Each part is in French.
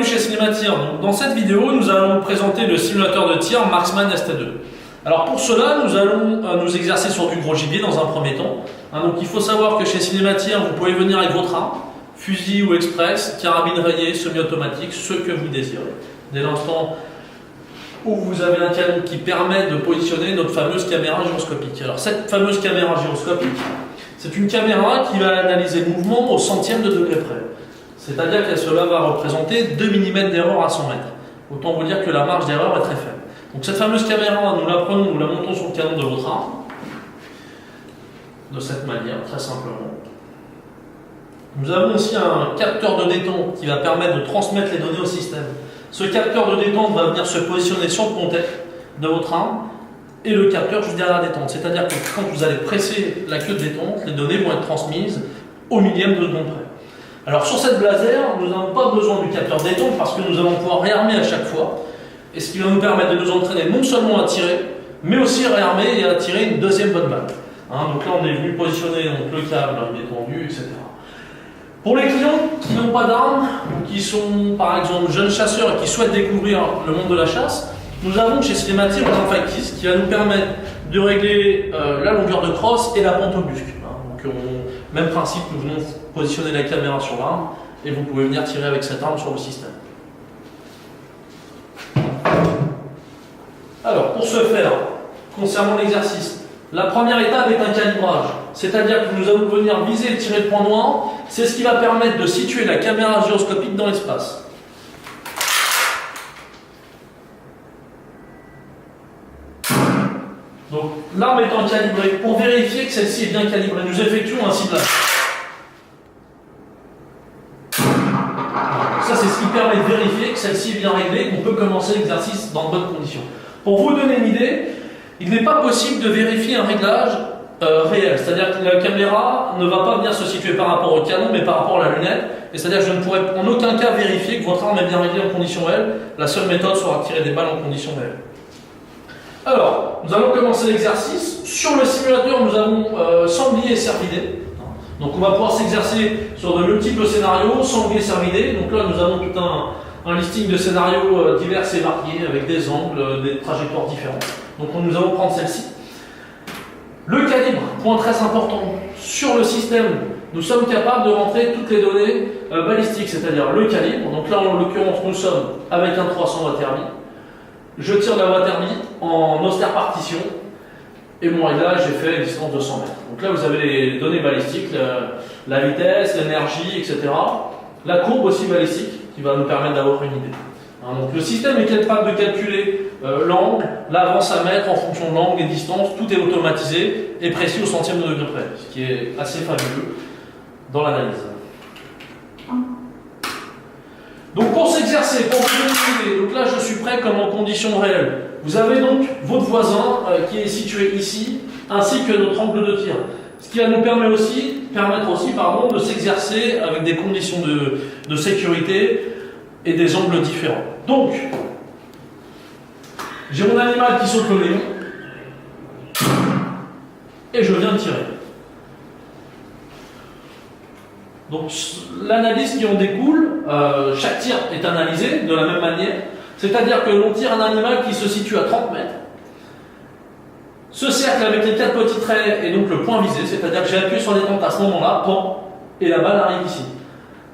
chez Cinématir. Donc, dans cette vidéo, nous allons vous présenter le simulateur de tir Marksman ST2. Alors pour cela, nous allons nous exercer sur du gros gibier dans un premier temps. Donc il faut savoir que chez Cinématir, vous pouvez venir avec votre arme, fusil ou express, carabine rayée, semi-automatique, ce que vous désirez. Dès l'instant où vous avez un canon qui permet de positionner notre fameuse caméra gyroscopique. Alors cette fameuse caméra gyroscopique, c'est une caméra qui va analyser le mouvement au centième de degré près. C'est-à-dire que cela va représenter 2 mm d'erreur à 100 mètres. Autant vous dire que la marge d'erreur est très faible. Donc cette fameuse caméra, nous la prenons, nous la montons sur le canon de votre arme, de cette manière, très simplement. Nous avons aussi un capteur de détente qui va permettre de transmettre les données au système. Ce capteur de détente va venir se positionner sur le pontet de votre arme et le capteur juste derrière la détente. C'est-à-dire que quand vous allez presser la queue de détente, les données vont être transmises au millième de seconde près. Alors sur cette blazer, nous n'avons pas besoin du capteur de détente parce que nous allons pouvoir réarmer à chaque fois. Et ce qui va nous permettre de nous entraîner non seulement à tirer, mais aussi à réarmer et à tirer une deuxième bonne balle. Donc là on est venu positionner donc, le câble, il est tendu, etc. Pour les clients qui n'ont pas d'armes, ou qui sont par exemple jeunes chasseurs et qui souhaitent découvrir le monde de la chasse, nous avons chez Cinématir un factice qui va nous permettre de régler la longueur de crosse et la pente au busc. Donc même principe, nous venons positionner la caméra sur l'arme et vous pouvez venir tirer avec cette arme sur le système. Alors, pour ce faire, concernant l'exercice, la première étape est un calibrage. C'est-à-dire que nous allons venir viser et tirer le point noir. C'est ce qui va permettre de situer la caméra gyroscopique dans l'espace. Donc, l'arme étant calibrée, pour vérifier que celle-ci est bien calibrée, nous effectuons un ciblage. Ça, c'est ce qui permet de vérifier que celle-ci est bien réglée et qu'on peut commencer l'exercice dans de bonnes conditions. Pour vous donner une idée, il n'est pas possible de vérifier un réglage réel. C'est-à-dire que la caméra ne va pas venir se situer par rapport au canon, mais par rapport à la lunette. Et c'est-à-dire que je ne pourrai en aucun cas vérifier que votre arme est bien réglée en conditions réelles. La seule méthode sera de tirer des balles en conditions réelles. Alors, nous allons commencer l'exercice. Sur le simulateur, nous avons sanglier et cervidé. Donc on va pouvoir s'exercer sur de multiples scénarios, sanglier, cervidé. Donc là, nous avons tout un listing de scénarios divers et variés, avec des angles, des trajectoires différentes. Donc nous allons prendre celle-ci. Le calibre, point très important. Sur le système, nous sommes capables de rentrer toutes les données balistiques, c'est-à-dire le calibre. Donc là, en l'occurrence, nous sommes avec un 300 Waterby. Je tire la Waterby en austère partition. Et mon réglage, j'ai fait une distance de 100 mètres. Donc là, vous avez les données balistiques, la vitesse, l'énergie, etc. La courbe aussi balistique, qui va nous permettre d'avoir une idée. Donc le système est capable de calculer l'angle, l'avance à mettre en fonction de l'angle et distance. Tout est automatisé et précis au centième de degré près, ce qui est assez fabuleux dans l'analyse. Donc pour s'exercer, pour vous donner une idée, donc là je suis prêt comme en conditions réelles. Vous avez donc votre voisin qui est situé ici, ainsi que notre angle de tir. Ce qui va nous permettre aussi de s'exercer avec des conditions de sécurité et des angles différents. Donc, j'ai mon animal qui saute le léon, et je viens de tirer. Donc l'analyse qui en découle, chaque tir est analysé de la même manière, c'est-à-dire que l'on tire un animal qui se situe à 30 mètres. Ce cercle avec les 4 petits traits est donc le point visé, c'est-à-dire que j'ai appuyé sur les détente à ce moment-là, pan, et la balle arrive ici.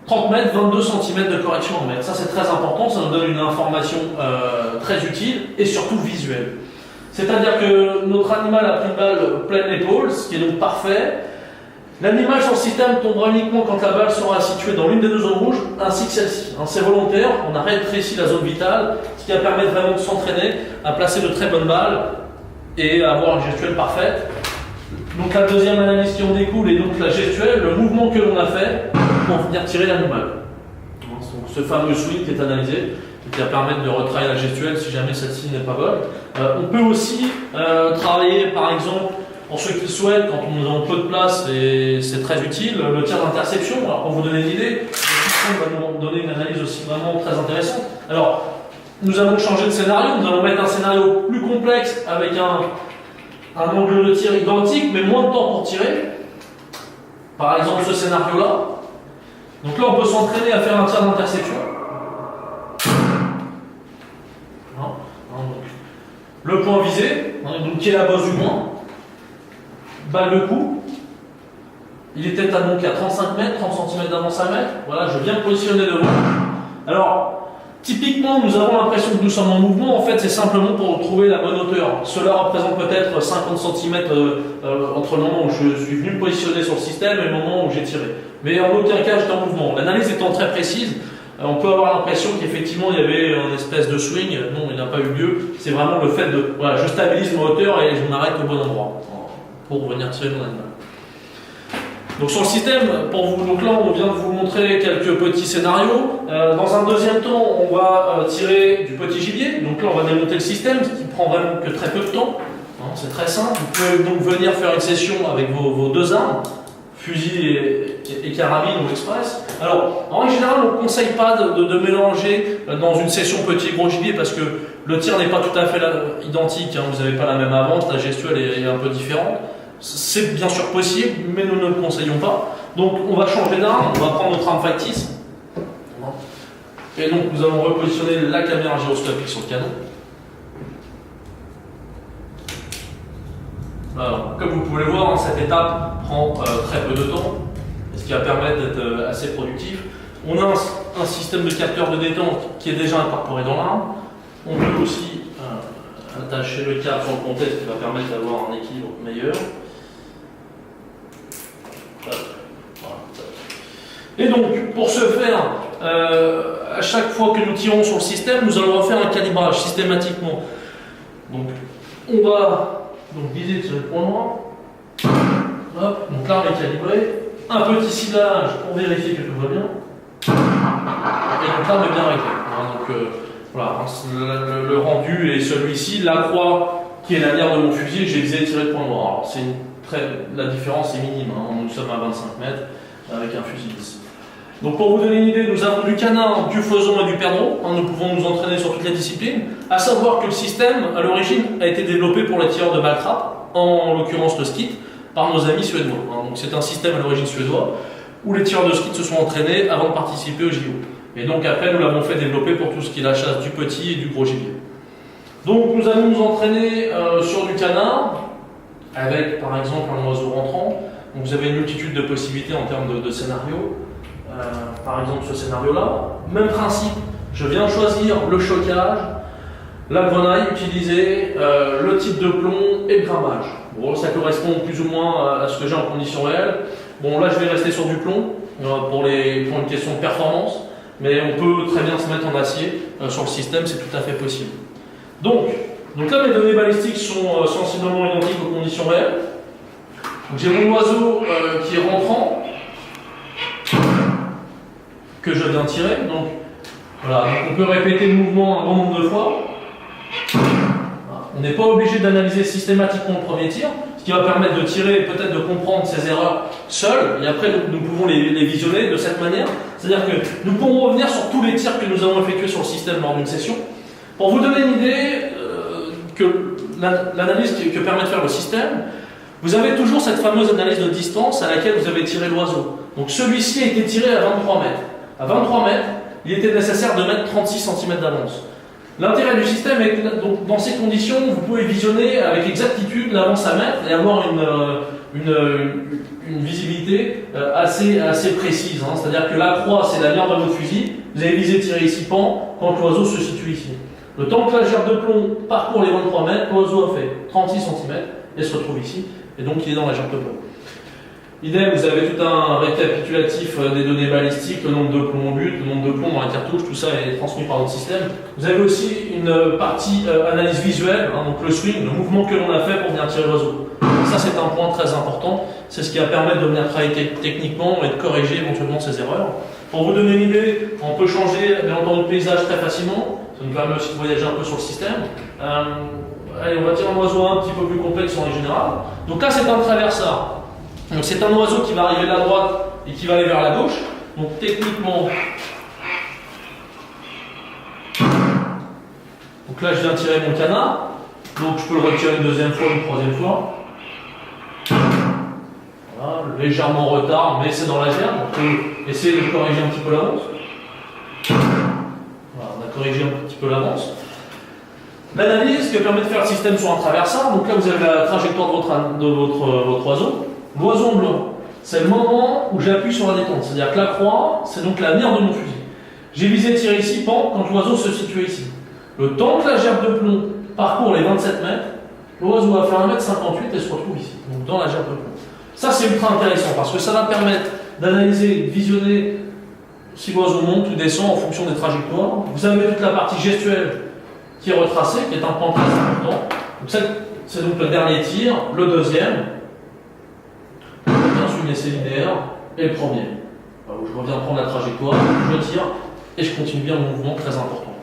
30 mètres, 22 cm de correction en mètres. Ça c'est très important, ça nous donne une information très utile et surtout visuelle. C'est-à-dire que notre animal a pris une balle pleine épaule, ce qui est donc parfait. L'animal sur le système tombera uniquement quand la balle sera située dans l'une des deux zones rouges, ainsi que celle-ci. C'est volontaire, on a rétréci la zone vitale, ce qui va permettre vraiment de s'entraîner à placer de très bonnes balles et à avoir une gestuelle parfaite. Donc la deuxième analyse qui en découle est donc la gestuelle, le mouvement que l'on a fait pour venir tirer l'animal. Donc ce fameux swing qui est analysé et qui va permettre de retravailler la gestuelle si jamais celle-ci n'est pas bonne. On peut aussi travailler par exemple, pour ceux qui le souhaitent, quand nous avons peu de place, et c'est très utile, le tir d'interception. Alors pour vous donner une idée, le système va nous donner une analyse aussi vraiment très intéressante. Alors, nous allons changer de scénario, nous allons mettre un scénario plus complexe avec un angle de tir identique, mais moins de temps pour tirer. Par exemple, ce scénario-là. Donc là, on peut s'entraîner à faire un tir d'interception. le point visé, hein, donc qui est la bosse du point, balle de coup. Il était donc à 35 mètres, 30 cm d'avance à mettre. Voilà, je viens me positionner devant. Alors, typiquement, nous avons l'impression que nous sommes en mouvement. En fait, c'est simplement pour trouver la bonne hauteur. Cela représente peut-être 50 cm entre le moment où je suis venu me positionner sur le système et le moment où j'ai tiré. Mais en aucun cas, j'étais en mouvement. L'analyse étant très précise, on peut avoir l'impression qu'effectivement, il y avait une espèce de swing. Non, il n'a pas eu lieu. C'est vraiment le fait de... Voilà, je stabilise ma hauteur et je m'arrête au bon endroit pour venir tirer mon animal. Donc sur le système, pour vous, donc là on vient de vous montrer quelques petits scénarios. Dans un deuxième temps, on va tirer du petit gibier. Donc là on va démonter le système, ce qui prend vraiment que très peu de temps. Hein, c'est très simple. Vous pouvez donc venir faire une session avec vos deux armes, fusil et carabine ou express. Alors en général on ne conseille pas de mélanger dans une session petit et gros gibier parce que le tir n'est pas tout à fait identique. Hein, vous n'avez pas la même avance, la gestuelle est un peu différente. C'est bien sûr possible, mais nous ne le conseillons pas. Donc on va changer d'arme, on va prendre notre arme factice. Et donc nous allons repositionner la caméra gyroscopique sur le canon. Alors, comme vous pouvez le voir, cette étape prend très peu de temps, ce qui va permettre d'être assez productif. On a un système de capteur de détente qui est déjà incorporé dans l'arme. On peut aussi attacher le câble sur le contexte qui va permettre d'avoir un équilibre meilleur. Et donc, pour ce faire, à chaque fois que nous tirons sur le système, nous allons refaire un calibrage systématiquement. Donc, on va viser sur le point noir. Hop, donc là, on est calibré. Un petit ciblage pour vérifier que tout va bien. Et donc là, on est bien réglé. Donc, voilà, le rendu est celui-ci. La croix, qui est la lierre de mon fusil, j'ai visé tirer le point noir. Alors, la différence est minime. Hein. Nous sommes à 25 mètres avec un fusil 10. Donc pour vous donner une idée, nous avons du canard, du faisan et du perdreau. Nous pouvons nous entraîner sur toutes les disciplines. À savoir que le système, à l'origine, a été développé pour les tireurs de balle trap, en l'occurrence le skeet, par nos amis suédois. Donc c'est un système à l'origine suédois, où les tireurs de skeet se sont entraînés avant de participer au JO. Et donc après, nous l'avons fait développer pour tout ce qui est la chasse du petit et du gros gibier. Donc nous allons nous entraîner sur du canard, avec par exemple un oiseau rentrant. Donc vous avez une multitude de possibilités en termes de scénarios. Par exemple ce scénario-là, même principe, je viens choisir le chocage, la grenaille utilisée, le type de plomb et le grammage. Bon, ça correspond plus ou moins à ce que j'ai en conditions réelles. Bon, là je vais rester sur du plomb pour une question de performance, mais on peut très bien se mettre en acier sur le système, c'est tout à fait possible. Donc là mes données balistiques sont sensiblement identiques aux conditions réelles. J'ai mon oiseau qui est rentrant, que je viens tirer. Donc, voilà, donc on peut répéter le mouvement un bon nombre de fois. Voilà. On n'est pas obligé d'analyser systématiquement le premier tir, ce qui va permettre de tirer et peut-être de comprendre ses erreurs seul, et après nous pouvons les visionner de cette manière. C'est-à-dire que nous pourrons revenir sur tous les tirs que nous avons effectués sur le système lors d'une session. Pour vous donner une idée que l'analyse que permet de faire le système, vous avez toujours cette fameuse analyse de distance à laquelle vous avez tiré l'oiseau. Donc celui-ci a été tiré à 23 mètres. À 23 mètres, il était nécessaire de mettre 36 cm d'avance. L'intérêt du système est que donc, dans ces conditions, vous pouvez visionner avec exactitude l'avance à mettre et avoir une visibilité assez précise. Hein. C'est-à-dire que la croix, c'est la lierre de votre fusil. Vous avez visé tirer ici pan quand l'oiseau se situe ici. Le temps que la gerbe de plomb parcourt les 23 mètres, l'oiseau a fait 36 cm et se retrouve ici. Et donc il est dans la gerbe de plomb. Idem, vous avez tout un récapitulatif des données balistiques, le nombre de plombs au but, le nombre de plombs dans la cartouche, tout ça est transmis par notre système. Vous avez aussi une partie analyse visuelle, hein, donc le swing, le mouvement que l'on a fait pour venir tirer l'oiseau. Ça c'est un point très important, c'est ce qui va permettre de venir travailler techniquement et de corriger éventuellement ces erreurs. Pour vous donner une idée, on peut changer bien entendu le paysage très facilement, ça nous permet aussi de voyager un peu sur le système. Allez, on va tirer un oiseau un petit peu plus complexe en général. Donc là c'est un traversard. Donc c'est un oiseau qui va arriver de la droite et qui va aller vers la gauche. Donc techniquement, donc là je viens tirer mon canard. Donc je peux le retirer une deuxième fois, une troisième fois. Voilà, légèrement en retard, mais c'est dans la gerbe. On peut essayer de corriger un petit peu l'avance. Voilà, on a corrigé un petit peu l'avance. L'analyse qui permet de faire le système sur un traversard. Donc là, vous avez la trajectoire de votre oiseau. L'oiseau en blanc, c'est le moment où j'appuie sur la détente. C'est-à-dire que la croix, c'est donc la mire de mon fusil. J'ai visé tirer ici, pan, quand l'oiseau se situait ici. Le temps que la gerbe de plomb parcourt les 27 mètres, l'oiseau va faire 1,58 m et se retrouve ici, donc dans la gerbe de plomb. Ça, c'est ultra intéressant parce que ça va permettre d'analyser, de visionner si l'oiseau monte ou descend en fonction des trajectoires. Vous avez toute la partie gestuelle qui est retracée, qui est un point très important. Donc ça, c'est donc le dernier tir, le deuxième. Bien sûr, c'est linéaire, et le premier. Où je reviens prendre la trajectoire, je tire, et je continue bien mon mouvement très important.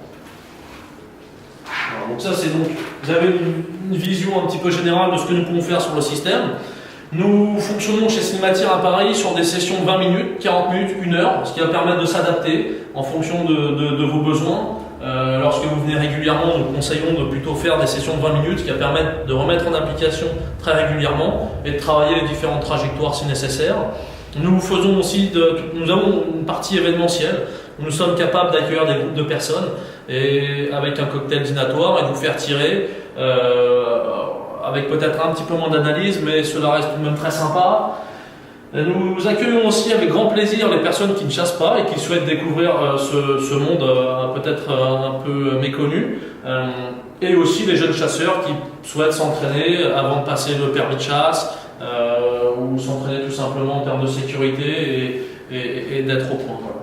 Voilà, donc ça, c'est donc, vous avez une vision un petit peu générale de ce que nous pouvons faire sur le système. Nous fonctionnons chez Cinématir à Paris sur des sessions de 20 minutes, 40 minutes, 1 heure, ce qui va permettre de s'adapter en fonction de vos besoins. Lorsque vous venez régulièrement, nous conseillons de plutôt faire des sessions de 20 minutes, ce qui va permettre de remettre en application très régulièrement et de travailler les différentes trajectoires si nécessaire. Nous faisons aussi nous avons une partie événementielle où nous sommes capables d'accueillir des groupes de personnes et avec un cocktail dînatoire et de vous faire tirer avec peut-être un petit peu moins d'analyse, mais cela reste tout de même très sympa. Nous accueillons aussi avec grand plaisir les personnes qui ne chassent pas et qui souhaitent découvrir ce monde peut-être un peu méconnu, et aussi les jeunes chasseurs qui souhaitent s'entraîner avant de passer le permis de chasse, ou s'entraîner tout simplement en termes de sécurité et d'être au point. Voilà.